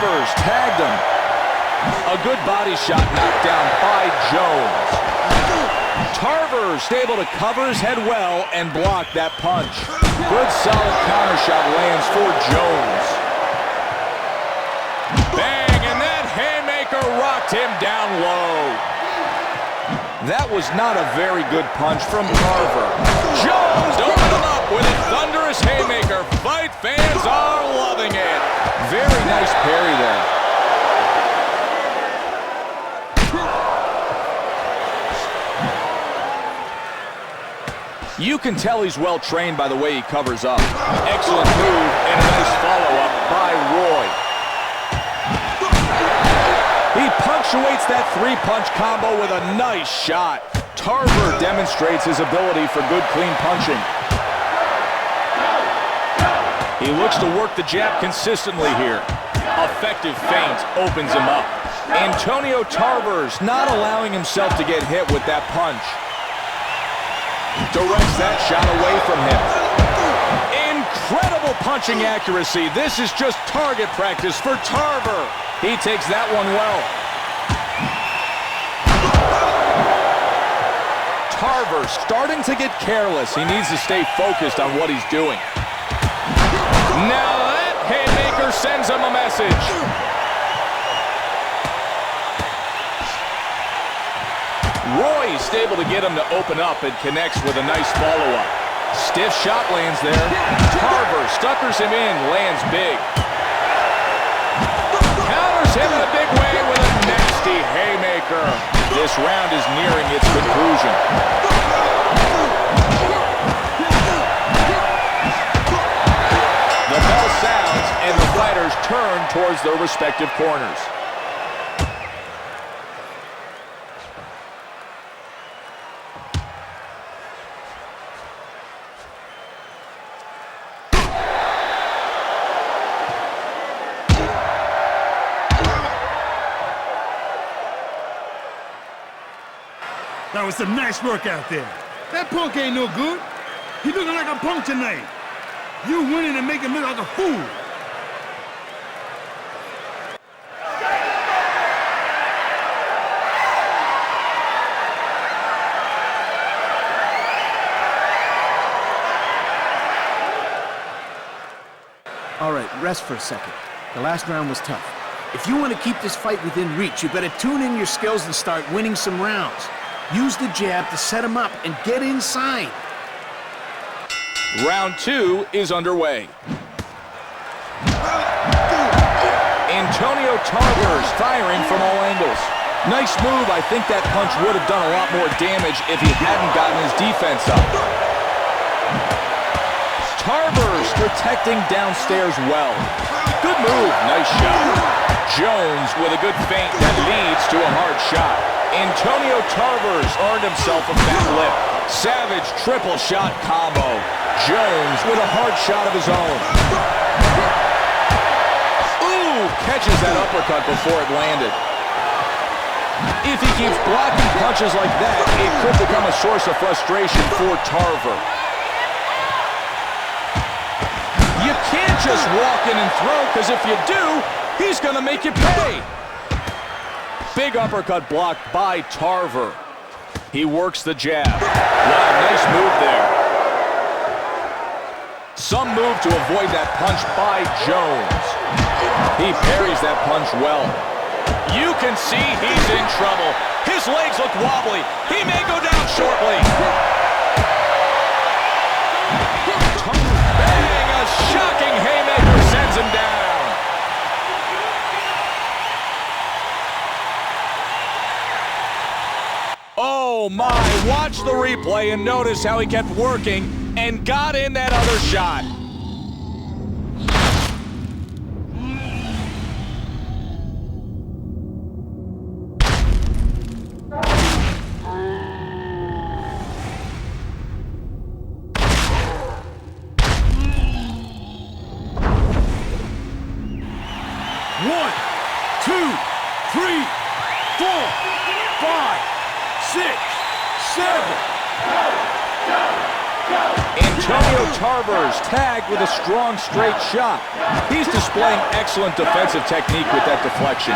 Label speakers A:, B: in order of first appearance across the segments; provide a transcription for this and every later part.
A: Tarver's tagged him. A good body shot knocked down by Jones. Tarver's able to cover his head well and block that punch. Good solid counter shot lands for Jones. Bang, and that haymaker rocked him down low. That was not a very good punch from Tarver. Jones opened him up with a thunderous haymaker. Fight fans are loving it. Very nice parry there. You can tell he's well trained by the way he covers up. Excellent move and a nice follow-up by Roy. He punctuates that three-punch combo with a nice shot. Tarver demonstrates his ability for good, clean punching. He looks to work the jab consistently here. Effective feint opens him up. Antonio Tarver's not allowing himself to get hit with that punch. Directs that shot away from him. Incredible punching accuracy. This is just target practice for Tarver. He takes that one well. Tarver starting to get careless. He needs to stay focused on what he's doing. Now that haymaker sends him a message. Roy's able to get him to open up and connects with a nice follow-up. Stiff shot lands there. Tarver stuckers him in, lands big. Counters him in a big way with a nasty haymaker. This round is nearing its conclusion. The bell sounds and the fighters turn towards their respective corners.
B: That was some nice work out there. That punk ain't no good. He looking like a punk tonight. You winning and making him look like a fool.
C: All right, rest for a second. The last round was tough. If you want to keep this fight within reach, you better tune in your skills and start winning some rounds. Use the jab to set him up and get inside.
A: Round 2 is underway. Antonio Tarver's firing from all angles. Nice move. I think that punch would have done a lot more damage if he hadn't gotten his defense up. Tarver's protecting downstairs well. Good move. Nice shot. Jones with a good feint that leads to a hard shot. Antonio Tarver's earned himself a fat lip. Savage triple shot combo. Jones with a hard shot of his own. Ooh, catches that uppercut before it landed. If he keeps blocking punches like that, it could become a source of frustration for Tarver. You can't just walk in and throw, because if you do, he's going to make you pay. Big uppercut blocked by Tarver. He works the jab. Wow, nice move there. Some move to avoid that punch by Jones. He parries that punch well. You can see he's in trouble. His legs look wobbly. He may go down shortly. Bang! A shocking haymaker sends him down. Oh my, watch the replay and notice how he kept working and got in that other shot.
B: One, two, three, 4, 5, 6, 7.
A: Antonio Tarver's tagged with a strong straight shot. He's displaying excellent defensive technique with that deflection.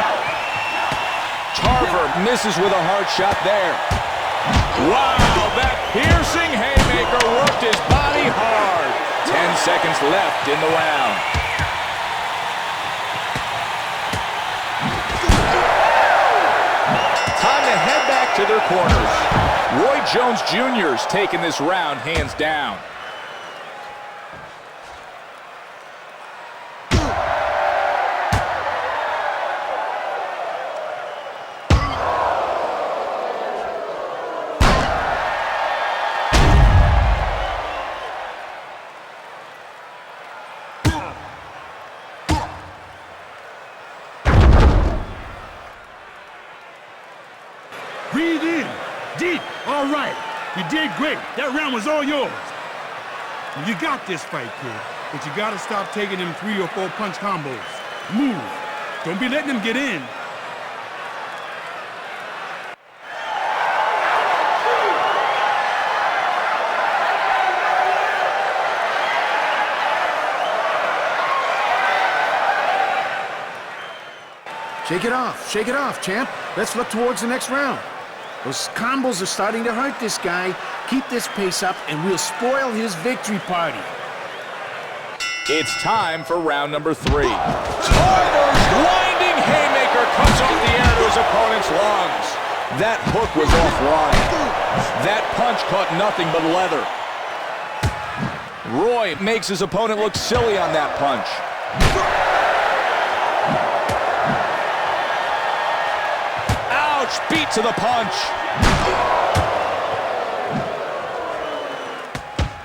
A: Tarver misses with a hard shot there. Wow, that piercing haymaker worked his body hard. 10 seconds left in the round. Time to head back to their corners. Roy Jones Jr.'s taking this round hands down.
B: Breathe in. Deep. All right. You did great. That round was all yours. You got this fight, kid. But you gotta stop taking them 3 or 4 punch combos. Move. Don't be letting them get in.
C: Shake it off, champ. Let's look towards the next round. Those combos are starting to hurt this guy. Keep this pace up and we'll spoil his victory party.
A: It's time for round number 3. Tarver's winding haymaker cuts off the air to his opponent's lungs. That hook was offline. That punch caught nothing but leather. Roy makes his opponent look silly on that punch. Ouch! Beat to the punch.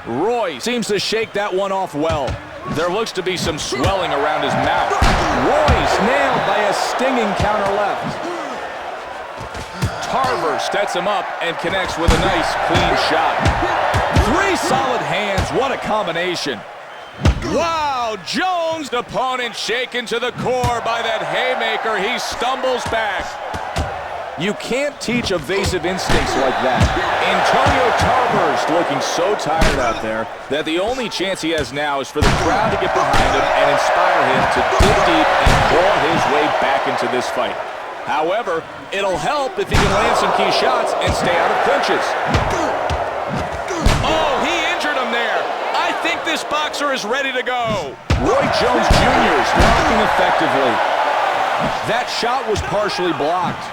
A: Roy seems to shake that one off well. There looks to be some swelling around his mouth. Roy's nailed by a stinging counter left. Tarver sets him up and connects with a nice, clean shot. 3 solid hands, what a combination. Wow, Jones' opponent shaken to the core by that haymaker. He stumbles back. You can't teach evasive instincts like that. Antonio Tarver's looking so tired out there that the only chance he has now is for the crowd to get behind him and inspire him to dig deep and claw his way back into this fight. However, it'll help if he can land some key shots and stay out of clinches. Oh, he injured him there. I think this boxer is ready to go. Roy Jones Jr. is blocking effectively. That shot was partially blocked.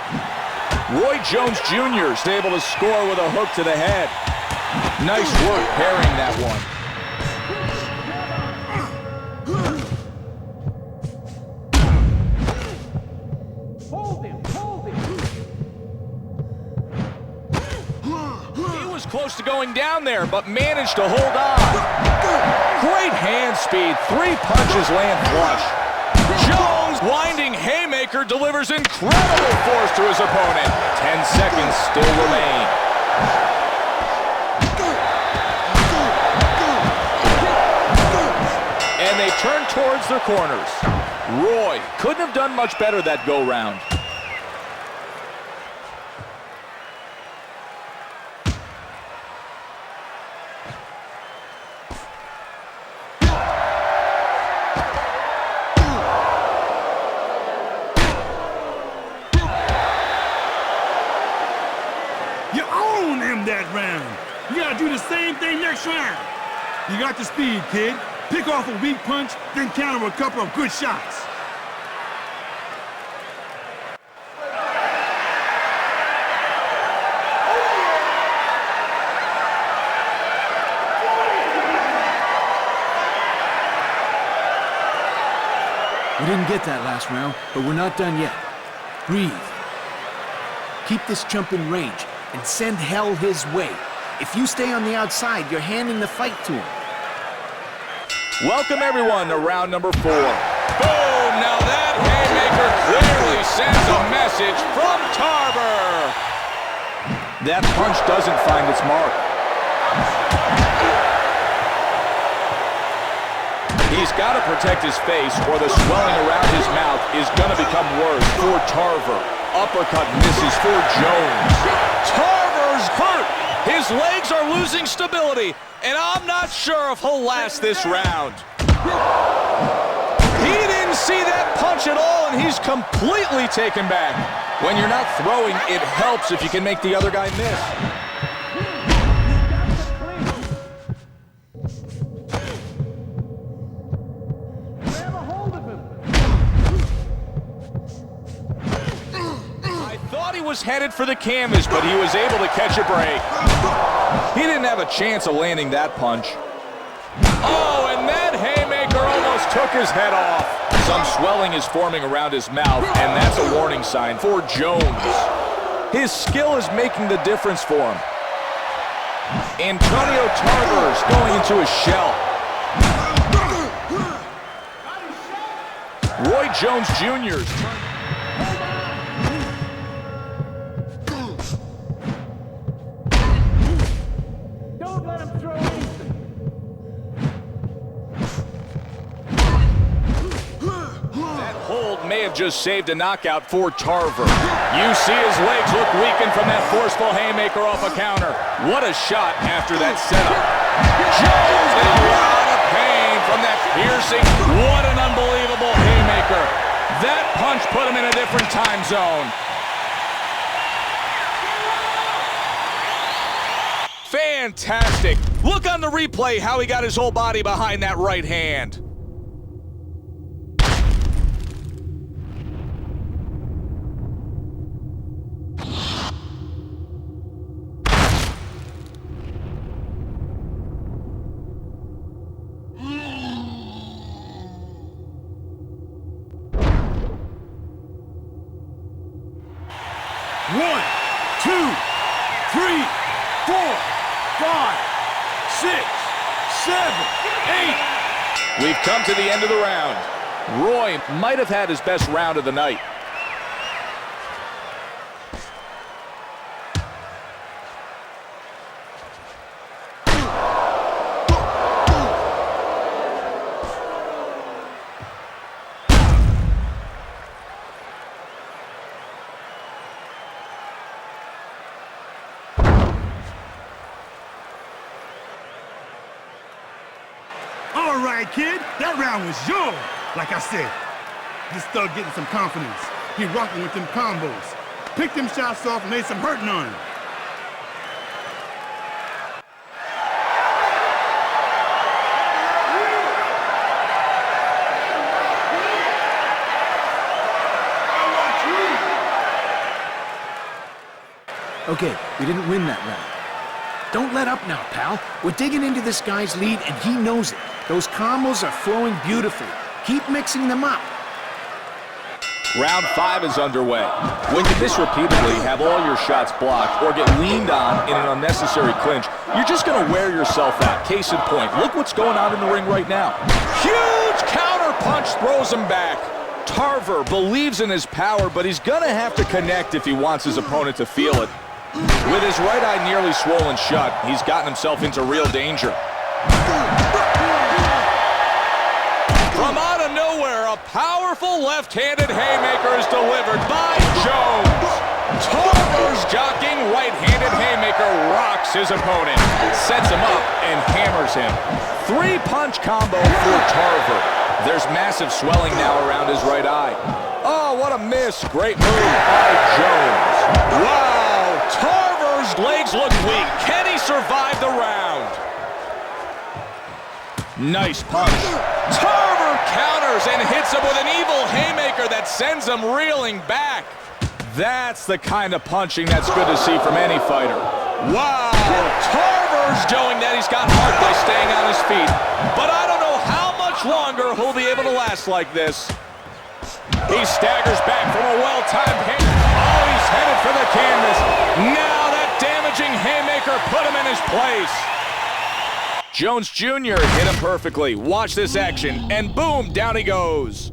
A: Roy Jones Jr. is able to score with a hook to the head. Nice work parrying that one. He was close to going down there, but managed to hold on. Great hand speed. 3 punches land flush. Jones' winding haymaker delivers incredible force to his opponent. 10 seconds still remain. And they turn towards their corners. Roy couldn't have done much better that go-round.
B: That round. You gotta do the same thing next round. You got the speed, kid. Pick off a weak punch, then counter a couple of good shots.
C: We didn't get that last round, but we're not done yet. Breathe. Keep this chump in range and send hell his way. If you stay on the outside, you're handing the fight to him.
A: Welcome, everyone, to round number 4. Boom! Now that haymaker clearly sends a message from Tarver. That punch doesn't find its mark. He's got to protect his face or the swelling around his mouth is going to become worse for Tarver. Uppercut misses for Jones. Tarver's hurt. His legs are losing stability, and I'm not sure if he'll last this round. He didn't see that punch at all, and he's completely taken back. When you're not throwing, it helps if you can make the other guy miss. Was headed for the canvas, but he was able to catch a break. He didn't have a chance of landing that punch. Oh, and that haymaker almost took his head off. Some swelling is forming around his mouth, and that's a warning sign for Jones. His skill is making the difference for him. Antonio Tarver is going into a shell. Roy Jones Jr. May have just saved a knockout for Tarver. You see his legs look weakened from that forceful haymaker off a counter. What a shot after that setup. Jones in a lot of pain from that piercing. What an unbelievable haymaker. That punch put him in a different time zone. Fantastic. Look on the replay how he got his whole body behind that right hand.
C: One, two, three, 4, 5, 6, 7, 8.
A: We've come to the end of the round. Roy might have had his best round of the night.
B: All right, kid, that round was yours. Like I said, just start getting some confidence. He rocking with them combos. Pick them shots off and lay some hurting on him.
C: Okay, we didn't win that round. Don't let up now, pal. We're digging into this guy's lead, and he knows it. Those combos are flowing beautifully. Keep mixing them up.
A: Round 5 is underway. When you miss repeatedly, have all your shots blocked, or get leaned on in an unnecessary clinch, you're just going to wear yourself out. Case in point, look what's going on in the ring right now. Huge counter punch throws him back. Tarver believes in his power, but he's going to have to connect if he wants his opponent to feel it. With his right eye nearly swollen shut, he's gotten himself into real danger. From out of nowhere, a powerful left-handed haymaker is delivered by Jones. Tarver's jockeying right-handed haymaker rocks his opponent, sets him up, and hammers him. 3-punch combo for Tarver. There's massive swelling now around his right eye. Oh, what a miss. Great move by Jones. Wow. Tarver's legs look weak. Can he survive the round? Nice punch. Tarver counters and hits him with an evil haymaker that sends him reeling back. That's the kind of punching that's good to see from any fighter. Wow. Tarver's showing that he's got heart by staying on his feet. But I don't know how much longer he'll be able to last like this. He staggers back from a well-timed haymaker. Oh, he's headed for the canvas. Now that damaging haymaker put him in his place. Jones Jr. hit him perfectly. Watch this action, and boom, down he goes.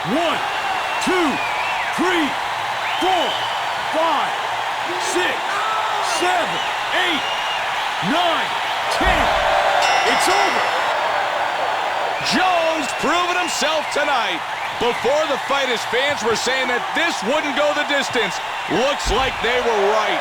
B: One, two, three, 4, 5, 6, 7, 8, 9, 10. It's over.
A: Jones proving himself tonight. Before the fight, his fans were saying that this wouldn't go the distance. Looks like they were right.